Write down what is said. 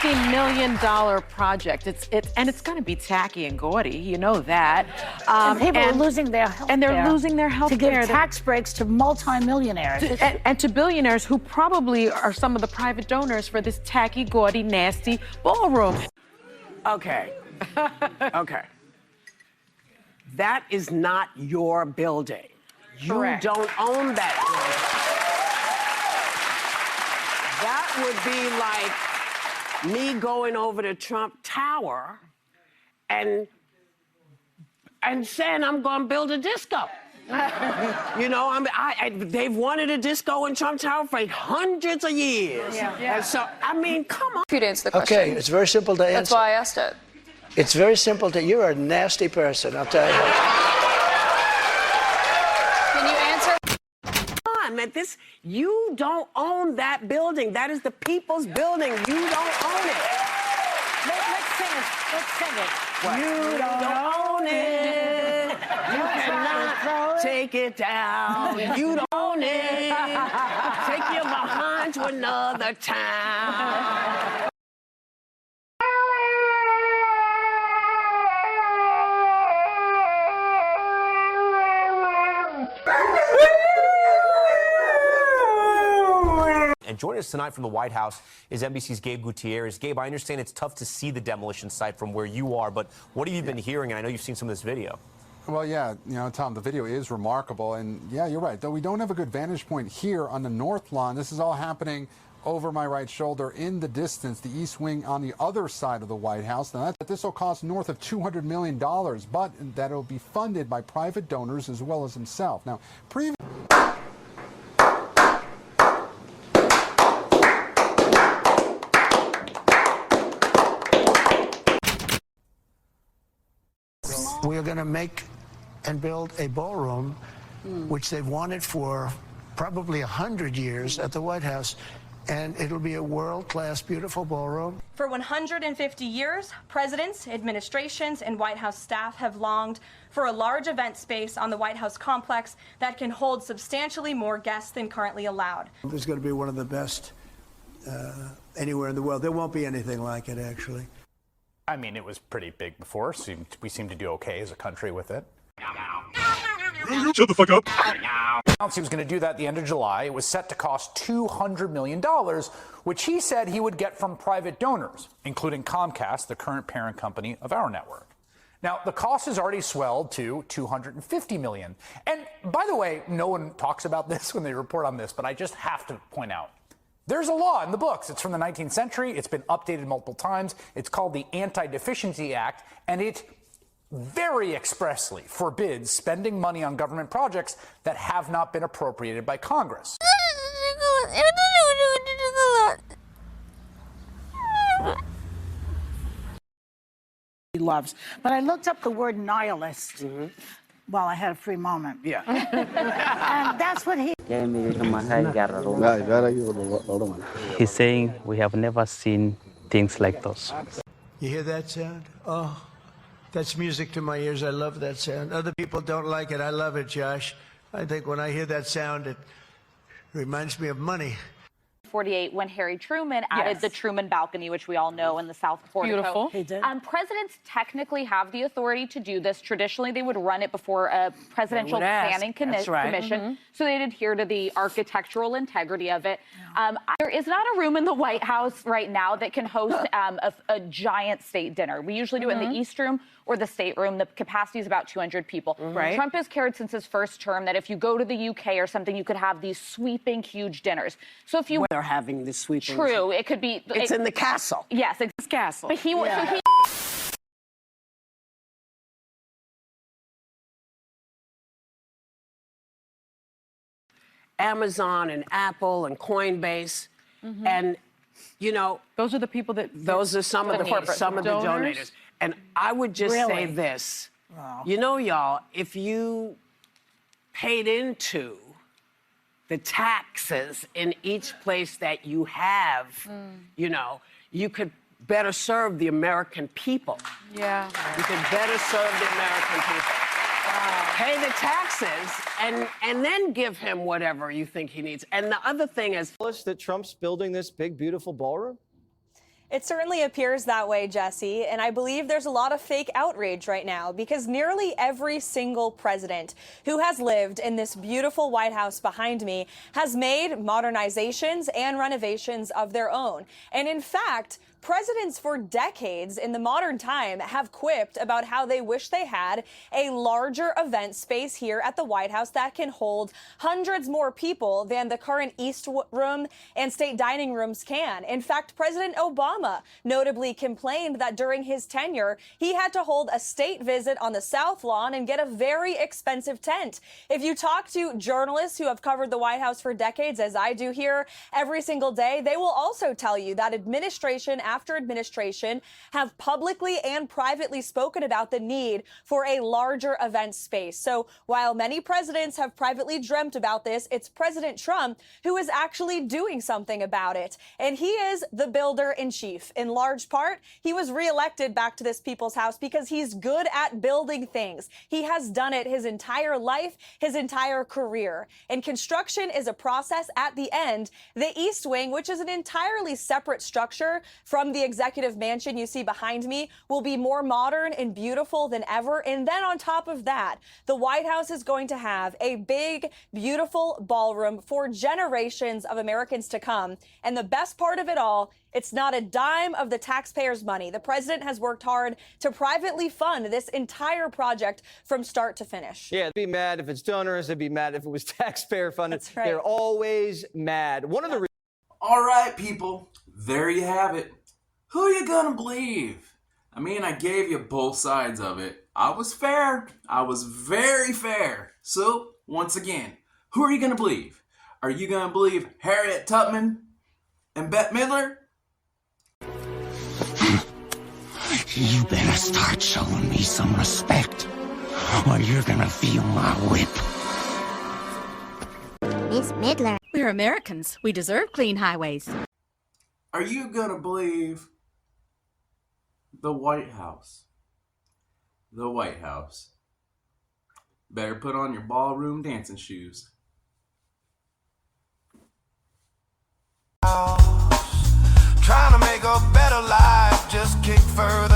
$50 million project. It's going to be tacky and gaudy. You know that. And people are losing their health and they're losing their health to give tax breaks to multimillionaires and to billionaires who probably are some of the private donors for this tacky, gaudy, nasty ballroom. Okay. Okay. That is not your building. Correct. You don't own that building. That would be like me going over to Trump Tower and saying I'm going to build a disco. You know, they've wanted a disco in Trump Tower for hundreds of years. Yeah. And so, I mean, come on. If you'd answer the question. Okay, it's very simple to answer. That's why I asked it. It's very simple to. You're a nasty person, I'll tell you. Can you answer? Man, you don't own that building. That is the people's building. You don't own it. Let's sing it. Let's sing it. What? You don't own it. You cannot take it down. You don't own it. Take your behind to another town. And joining us tonight from the White House is NBC's Gabe Gutierrez. Gabe, I understand it's tough to see the demolition site from where you are, but what have you been hearing? And I know you've seen some of this video. Well, yeah, you know, Tom, the video is remarkable. And yeah, you're right. Though we don't have a good vantage point here on the North Lawn, this is all happening over my right shoulder in the distance, the East Wing on the other side of the White House. Now, this will cost north of $200 million, but that will be funded by private donors as well as himself. Now, We are going to make and build a ballroom, which they've wanted for probably 100 years at the White House. And it'll be a world-class, beautiful ballroom. For 150 years, presidents, administrations, and White House staff have longed for a large event space on the White House complex that can hold substantially more guests than currently allowed. It's going to be one of the best anywhere in the world. There won't be anything like it, actually. I mean, it was pretty big before. We seem to do okay as a country with it. Shut the fuck up. He was going to do that at the end of July. It was set to cost $200 million, which he said he would get from private donors, including Comcast, the current parent company of our network. Now, the cost has already swelled to $250 million. And by the way, no one talks about this when they report on this, but I just have to point out, there's a law in the books. It's from the 19th century. It's been updated multiple times. It's called the Anti-Deficiency Act, and it very expressly forbids spending money on government projects that have not been appropriated by Congress. he loves. But I looked up the word nihilist while I had a free moment. Yeah. And that's what he... He's saying we have never seen things like those. You hear that sound? Oh, that's music to my ears. I love that sound. Other people don't like it. I love it, Josh. I think when I hear that sound, it reminds me of money. 48 when Harry Truman added the Truman balcony, which we all know in the South Portico. Beautiful. He did. Presidents technically have the authority to do this. Traditionally, they would run it before a presidential planning commission, so they'd adhere to the architectural integrity of it. There is not a room in the White House right now that can host a giant state dinner. We usually do it in the East Room or the State Room. The capacity is about 200 people. Trump has cared since his first term that if you go to the UK or something, you could have these sweeping, huge dinners. So if you They're having this sweeping. True, it could be. It's in the castle. Yes, It's castle. but he Amazon and Apple and Coinbase, and you know Those are the people that... those are some of the donors. And I would just say this, you know, y'all, if you paid into the taxes in each place that you have, you know, you could better serve the American people. Yeah. You could better serve the American people. Pay the taxes and then give him whatever you think he needs. And the other thing is That Trump's building this big, beautiful ballroom? It certainly appears that way, Jesse, and I believe there's a lot of fake outrage right now because nearly every single president who has lived in this beautiful White House behind me has made modernizations and renovations of their own. And in fact, presidents for decades in the modern time have quipped about how they wish they had a larger event space here at the White House that can hold hundreds more people than the current East Room and State Dining Rooms can. In fact, President Obama notably complained that during his tenure, he had to hold a state visit on the South Lawn and get a very expensive tent. If you talk to journalists who have covered the White House for decades, as I do here every single day, they will also tell you that administration after administration have publicly and privately spoken about the need for a larger event space. So while many presidents have privately dreamt about this, it's President Trump who is actually doing something about it. And he is the builder in chief. In large part, he was reelected back to this people's house because he's good at building things. He has done it his entire life, his entire career. And construction is a process at the end. The East Wing, which is an entirely separate structure from the executive mansion you see behind me, will be more modern and beautiful than ever. And then on top of that, the White House is going to have a big, beautiful ballroom for generations of Americans to come. And the best part of it all, it's not a dime of the taxpayers' money. The president has worked hard to privately fund this entire project from start to finish. Yeah, they'd be mad if it's donors. They'd be mad if it was taxpayer funded. That's right. They're always mad. One of the All right, people, there you have it. Who you gonna believe? I mean, I gave you both sides of it. I was fair. I was very fair. So, once again, who are you gonna believe? Are you gonna believe Harriet Tubman and Bette Midler? You better start showing me some respect, or you're gonna feel my whip. Miss Midler. We're Americans. We deserve clean highways. Are you gonna believe the White House? The White House. Better put on your ballroom dancing shoes. Trying to make a better life, just kick further